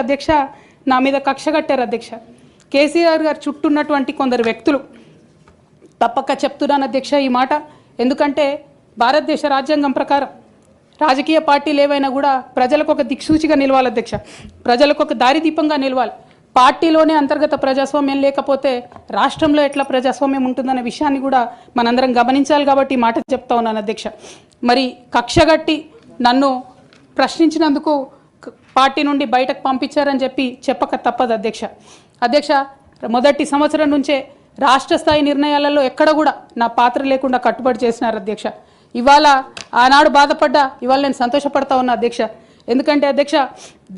అధ్యక్ష నా మీద కక్ష కట్టారు అధ్యక్ష. కేసీఆర్ గారు చుట్టూ ఉన్నటువంటి కొందరు వ్యక్తులు తప్పక చెప్తున్నాను అధ్యక్ష ఈ మాట. ఎందుకంటే భారతదేశ రాజ్యాంగం ప్రకారం రాజకీయ పార్టీలు ఏవైనా కూడా ప్రజలకు ఒక దిక్సూచిగా నిలవాలి అధ్యక్ష, ప్రజలకు ఒక దారిదీపంగా నిలవాలి. పార్టీలోనే అంతర్గత ప్రజాస్వామ్యం లేకపోతే రాష్ట్రంలో ఎట్లా ప్రజాస్వామ్యం ఉంటుందనే విషయాన్ని కూడా మనందరం గమనించాలి. కాబట్టి ఈ మాట చెప్తా ఉన్నాను అధ్యక్ష. మరి కక్షగట్టి నన్ను ప్రశ్నించినందుకు పార్టీ నుండి బయటకు పంపించారని చెప్పక తప్పదు అధ్యక్ష. అధ్యక్ష, మొదటి సంవత్సరం నుంచే రాష్ట్ర స్థాయి నిర్ణయాలలో ఎక్కడ కూడా నా పాత్ర లేకుండా కట్టుబడి చేసినారు అధ్యక్ష. ఇవాళ ఆనాడు బాధపడ్డా, ఇవాళ నేను సంతోషపడతా ఉన్నా అధ్యక్ష. ఎందుకంటే అధ్యక్ష,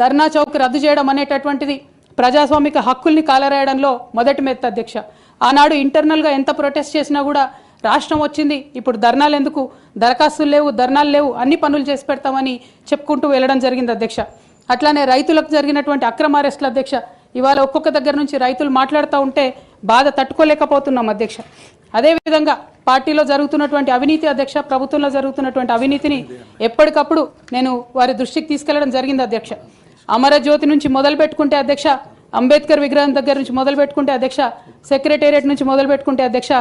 ధర్నా చౌక్ రద్దు చేయడం అనేటటువంటిది ప్రజాస్వామిక హక్కుల్ని కాలరాయడంలో మొదటి మెత్త అధ్యక్ష. ఆనాడు ఇంటర్నల్గా ఎంత ప్రొటెస్ట్ చేసినా కూడా రాష్ట్రం వచ్చింది, ఇప్పుడు ధర్నాలు ఎందుకు, దరఖాస్తులు లేవు, ధర్నాలు లేవు, అన్ని పనులు చేసి పెడతామని చెప్పుకుంటూ వెళ్ళడం జరిగింది అధ్యక్ష. అట్లానే రైతులకు జరిగినటువంటి అక్రమ అరెస్టులు అధ్యక్ష, ఇవాళ ఒక్కొక్క దగ్గర నుంచి రైతులు మాట్లాడుతూ ఉంటే బాధ తట్టుకోలేకపోతున్నాం అధ్యక్ష. అదేవిధంగా పార్టీలో జరుగుతున్నటువంటి అవినీతి అధ్యక్ష, ప్రభుత్వంలో జరుగుతున్నటువంటి అవినీతిని ఎప్పటికప్పుడు నేను వారి దృష్టికి తీసుకెళ్లడం జరిగింది అధ్యక్ష. అమరజ్యోతి నుంచి మొదలు పెట్టుకుంటే అధ్యక్ష, అంబేద్కర్ విగ్రహం దగ్గర నుంచి మొదలు పెట్టుకుంటే అధ్యక్ష, సెక్రటేరియట్ నుంచి మొదలు పెట్టుకుంటే అధ్యక్ష,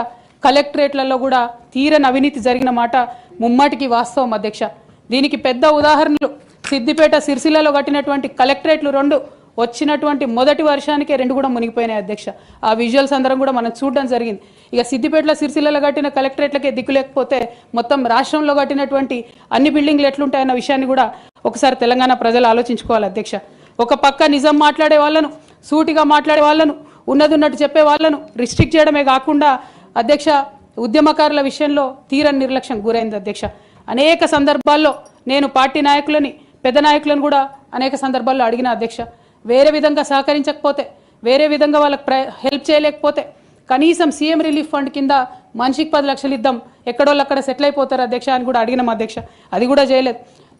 కలెక్టరేట్లలో కూడా తీరని అవినీతి జరిగిన మాట ముమ్మాటికి వాస్తవం అధ్యక్ష. దీనికి పెద్ద ఉదాహరణలు సిద్దిపేట, సిరిసిల్లలో కట్టినటువంటి కలెక్టరేట్లు 2 వచ్చినటువంటి మొదటి వర్షానికే 2 కూడా మునిగిపోయినాయి అధ్యక్ష. ఆ విజువల్స్ అందరం కూడా మనం చూడడం జరిగింది. ఇక సిద్దిపేటలో, సిరిసిల్లలో కట్టిన కలెక్టరేట్లకే దిక్కు లేకపోతే మొత్తం రాష్ట్రంలో కట్టినటువంటి అన్ని బిల్డింగ్లు ఎట్లుంటాయన్న విషయాన్ని కూడా ఒకసారి తెలంగాణ ప్రజలు ఆలోచించుకోవాలి అధ్యక్ష. ఒక పక్క నిజం మాట్లాడే వాళ్ళను, సూటిగా మాట్లాడే వాళ్ళను, ఉన్నట్టు చెప్పే వాళ్ళను రిస్ట్రిక్ట్ చేయడమే కాకుండా అధ్యక్ష, ఉద్యమకారుల విషయంలో తీరని నిర్లక్ష్యం గురైంది అధ్యక్ష. అనేక సందర్భాల్లో నేను పార్టీ నాయకులని, పెద్ద నాయకులను కూడా అనేక సందర్భాల్లో అడిగిన అధ్యక్ష. వేరే విధంగా సహకరించకపోతే, వేరే విధంగా వాళ్ళకి హెల్ప్ చేయలేకపోతే కనీసం సీఎం రిలీఫ్ ఫండ్ కింద మనిషికి 10 లక్షలు ఇద్దాం, ఎక్కడోళ్ళు అక్కడ సెటిల్ అయిపోతారు అధ్యక్ష అని కూడా అడిగినాం అధ్యక్ష. అది కూడా చేయలేదు.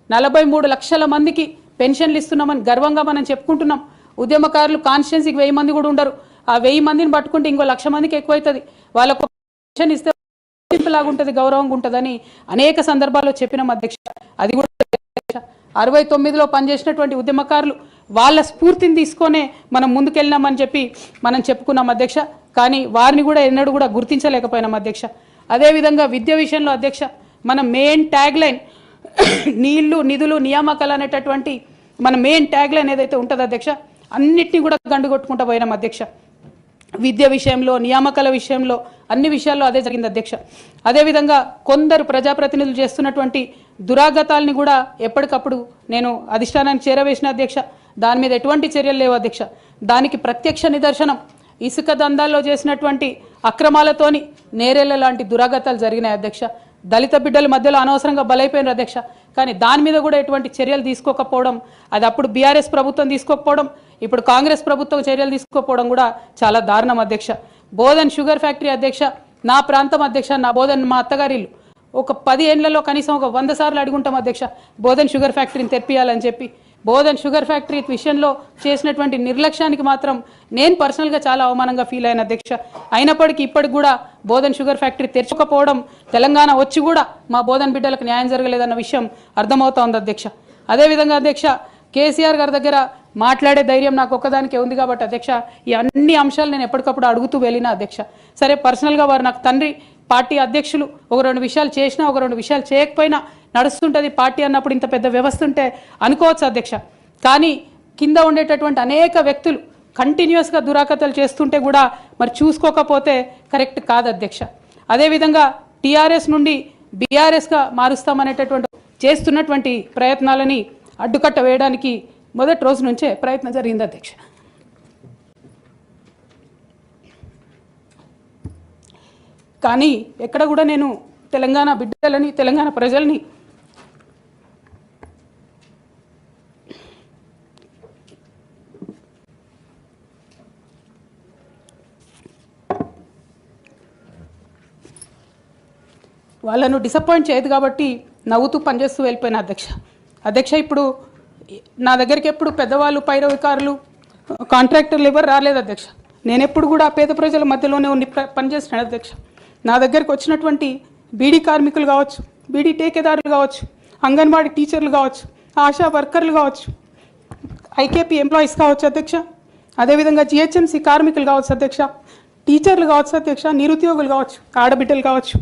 43 లక్షల మందికి పెన్షన్లు ఇస్తున్నామని గర్వంగా మనం చెప్పుకుంటున్నాం. ఉద్యమకారులు కాన్స్టిట్యున్సీకి 1000 మంది కూడా ఉండరు. ఆ 1000 మందిని పట్టుకుంటే ఇంకో 1,00,000 మందికి ఎక్కువైతుంది. వాళ్ళకు పెన్షన్ ఇస్తే లాగుంటుంది, గౌరవంగా ఉంటుందని అనేక సందర్భాల్లో చెప్పినాం అధ్యక్ష. అది కూడా 69లో పనిచేసినటువంటి ఉద్యమకారులు వాళ్ళ స్ఫూర్తిని తీసుకొనే మనం ముందుకెళ్ళినామని మనం చెప్పుకున్నాం అధ్యక్ష. కానీ వారిని కూడా ఎన్నడూ కూడా గుర్తించలేకపోయినాం అధ్యక్ష. అదేవిధంగా విద్య విషయంలో అధ్యక్ష, మన మెయిన్ ట్యాగ్ లైన్ నీళ్లు, నిధులు, నియామకాలు అనేటటువంటి మన మెయిన్ ట్యాగ్ లైన్ ఏదైతే ఉంటుందో అధ్యక్ష, అన్నిటినీ కూడా గండుగొట్టుకుంటూ పోయినాం అధ్యక్ష. విద్య విషయంలో, నియామకాల విషయంలో, అన్ని విషయాల్లో అదే జరిగింది అధ్యక్ష. అదేవిధంగా కొందరు ప్రజాప్రతినిధులు చేస్తున్నటువంటి దురాగతాలని కూడా ఎప్పటికప్పుడు నేను అధిష్టానానికి చేరవేసిన అధ్యక్ష. దాని మీద ఎటువంటి చర్యలు లేవు అధ్యక్ష. దానికి ప్రత్యక్ష నిదర్శనం ఇసుక దందాల్లో చేసినటువంటి అక్రమాలతోని నేరేళ్ల లాంటి దురాగతాలు జరిగినాయి అధ్యక్ష. దళిత బిడ్డల మధ్యలో అనవసరంగా బలైపోయినారు అధ్యక్ష. కానీ దాని మీద కూడా ఎటువంటి చర్యలు తీసుకోకపోవడం, అది అప్పుడు బీఆర్ఎస్ ప్రభుత్వం తీసుకోకపోవడం, ఇప్పుడు కాంగ్రెస్ ప్రభుత్వం చర్యలు తీసుకోకపోవడం కూడా చాలా దారుణం అధ్యక్ష. బోధన్ షుగర్ ఫ్యాక్టరీ అధ్యక్ష, నా ప్రాంతం అధ్యక్ష, నా బోధన్ మా అత్తగారిల్లు. ఒక 10 ఏళ్లలో కనీసం ఒక 100 సార్లు అడుగుంటాం అధ్యక్ష బోధన్ షుగర్ ఫ్యాక్టరీని తెప్పియాలని బోధన్ షుగర్ ఫ్యాక్టరీ విషయంలో చేసినటువంటి నిర్లక్ష్యానికి మాత్రం నేను పర్సనల్గా చాలా అవమానంగా ఫీల్ అయిన అధ్యక్ష. అయినప్పటికీ ఇప్పటికి కూడా బోధన్ షుగర్ ఫ్యాక్టరీ తెరచకపోవడం, తెలంగాణ వచ్చి కూడా మా బోధన్ బిడ్డలకు న్యాయం జరగలేదన్న విషయం అర్థమవుతా ఉంది అధ్యక్ష. అదేవిధంగా అధ్యక్ష, కేసీఆర్ గారి దగ్గర మాట్లాడే ధైర్యం నాకు ఒక్కదానికే ఉంది కాబట్టి అధ్యక్ష, ఈ అన్ని అంశాలు నేను ఎప్పటికప్పుడు అడుగుతూ వెళ్ళిన అధ్యక్ష. సరే, పర్సనల్గా వారు నాకు తండ్రి, పార్టీ అధ్యక్షులు, 1-2 విషయాలు చేసినా 1-2 విషయాలు చేయకపోయినా నడుస్తుంటుంది పార్టీ అన్నప్పుడు. ఇంత పెద్ద వ్యవస్థ ఉంటే అనుకోవచ్చు అధ్యక్ష. కానీ కింద ఉండేటటువంటి అనేక వ్యక్తులు కంటిన్యూస్గా దురాకతలు చేస్తుంటే కూడా మరి చూసుకోకపోతే కరెక్ట్ కాదు అధ్యక్ష. అదేవిధంగా టీఆర్ఎస్ నుండి బీఆర్ఎస్గా మారుస్తామనేటటువంటి చేస్తున్నటువంటి ప్రయత్నాలని అడ్డుకట్ట వేయడానికి మొదటి రోజు నుంచే ప్రయత్నం జరిగింది అధ్యక్ష. కానీ ఎక్కడ కూడా నేను తెలంగాణ బిడ్డలని, తెలంగాణ ప్రజల్ని వాళ్ళను డిసప్పాయింట్ చేయదు కాబట్టి నవ్వుతూ పనిచేస్తూ వెళ్ళిపోయిన అధ్యక్ష. ఇప్పుడు నా దగ్గరికి ఎప్పుడు పెద్దవాళ్ళు, పైరవికారులు, కాంట్రాక్టర్లు ఎవరు రాలేదు అధ్యక్ష. నేను ఎప్పుడు కూడా పేద ప్రజల మధ్యలోనే ఉండి పనిచేస్తున్నాను అధ్యక్ష. నా దగ్గరికి వచ్చినటువంటి బీడీ కార్మికులు కావచ్చు, బీడీ టేకేదారులు కావచ్చు, అంగన్వాడీ టీచర్లు కావచ్చు, ఆశా వర్కర్లు కావచ్చు, ఐకేపీ ఎంప్లాయీస్ కావచ్చు అధ్యక్ష, అదేవిధంగా జిహెచ్ఎంసీ కార్మికులు కావచ్చు అధ్యక్ష, టీచర్లు కావచ్చు అధ్యక్ష, నిరుద్యోగులు కావచ్చు, ఆడబిడ్డలు కావచ్చు,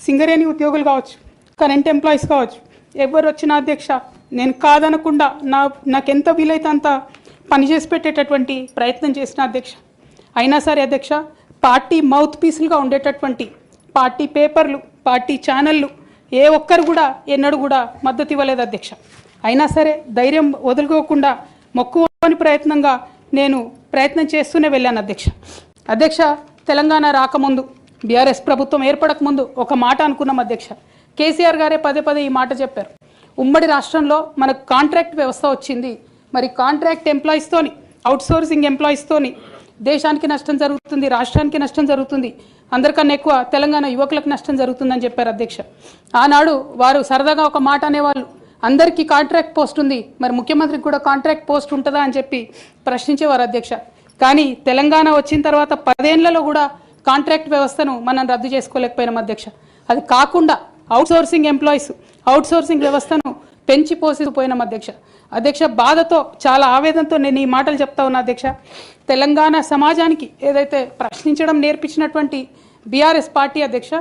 సింగరేణి ఉద్యోగులు కావచ్చు, కరెంట్ ఎంప్లాయీస్ కావచ్చు, ఎవరు వచ్చినా అధ్యక్ష నేను కాదనకుండా నాకెంత వీలైతే అంత పనిచేసి పెట్టేటటువంటి ప్రయత్నం చేసిన అధ్యక్ష. అయినా సరే అధ్యక్ష పార్టీ మౌత్ పీసులుగా ఉండేటటువంటి పార్టీ పేపర్లు, పార్టీ ఛానళ్ళు ఏ ఒక్కరు కూడా ఎన్నడూ కూడా మద్దతు ఇవ్వలేదు అధ్యక్ష. అయినా సరే ధైర్యం వదులుకోకుండా మొక్కువని ప్రయత్నంగా నేను ప్రయత్నం చేస్తూనే వెళ్ళాను అధ్యక్ష. అధ్యక్ష తెలంగాణ రాకముందు, బీఆర్ఎస్ ప్రభుత్వం ఏర్పడకముందు ఒక మాట అనుకున్నాం అధ్యక్ష. కేసీఆర్ గారే పదే పదే ఈ మాట చెప్పారు. ఉమ్మడి రాష్ట్రంలో మనకు కాంట్రాక్ట్ వ్యవస్థ వచ్చింది, మరి కాంట్రాక్ట్ ఎంప్లాయీస్తోని, అవుట్సోర్సింగ్ ఎంప్లాయీస్తోని దేశానికి నష్టం జరుగుతుంది, రాష్ట్రానికి నష్టం జరుగుతుంది, అందరికన్నా ఎక్కువ తెలంగాణ యువకులకు నష్టం జరుగుతుందని చెప్పారు అధ్యక్ష. ఆనాడు వారు సరదాగా ఒక మాట అనేవాళ్ళు, అందరికీ కాంట్రాక్ట్ పోస్ట్ ఉంది, మరి ముఖ్యమంత్రికి కూడా కాంట్రాక్ట్ పోస్ట్ ఉంటుందా అని చెప్పి ప్రశ్నించేవారు అధ్యక్ష. కానీ తెలంగాణ వచ్చిన తర్వాత 10 ఏళ్లలో కూడా కాంట్రాక్ట్ వ్యవస్థను మనం రద్దు చేసుకోలేకపోయినాం అధ్యక్ష. అది కాకుండా అవుట్సోర్సింగ్ ఎంప్లాయీస్, అవుట్సోర్సింగ్ వ్యవస్థను పెంచి పోసిపోయినాం అధ్యక్ష. అధ్యక్ష బాధతో, చాలా ఆవేదనతో నేను ఈ మాటలు చెప్తా ఉన్నా అధ్యక్ష. తెలంగాణ సమాజానికి ఏదైతే ప్రశ్నించడం నేర్పించినటువంటి బీఆర్ఎస్ పార్టీ అధ్యక్ష,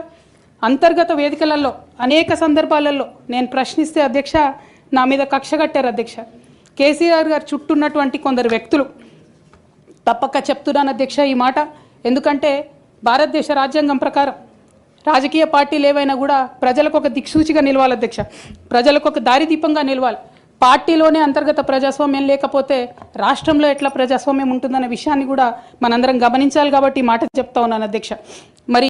అంతర్గత వేదికలలో అనేక సందర్భాలలో నేను ప్రశ్నిస్తే అధ్యక్ష నా మీద కక్ష కట్టారు అధ్యక్ష. కేసీఆర్ గారు చుట్టూ ఉన్నటువంటి కొందరు వ్యక్తులు, తప్పక చెప్తున్నాను అధ్యక్ష ఈ మాట, ఎందుకంటే భారతదేశ రాజ్యాంగం ప్రకారం రాజకీయ పార్టీలు ఏవైనా కూడా ప్రజలకు ఒక దిక్సూచిగా నిలవాలి అధ్యక్ష, ప్రజలకు ఒక దారిదీపంగా నిలవాలి. పార్టీలోనే అంతర్గత ప్రజాస్వామ్యం లేకపోతే రాష్ట్రంలో ఎట్లా ప్రజాస్వామ్యం ఉంటుందనే విషయాన్ని కూడా మనందరం గమనించాలి. కాబట్టి ఈ మాట చెప్తా ఉన్నాను అధ్యక్ష. మరి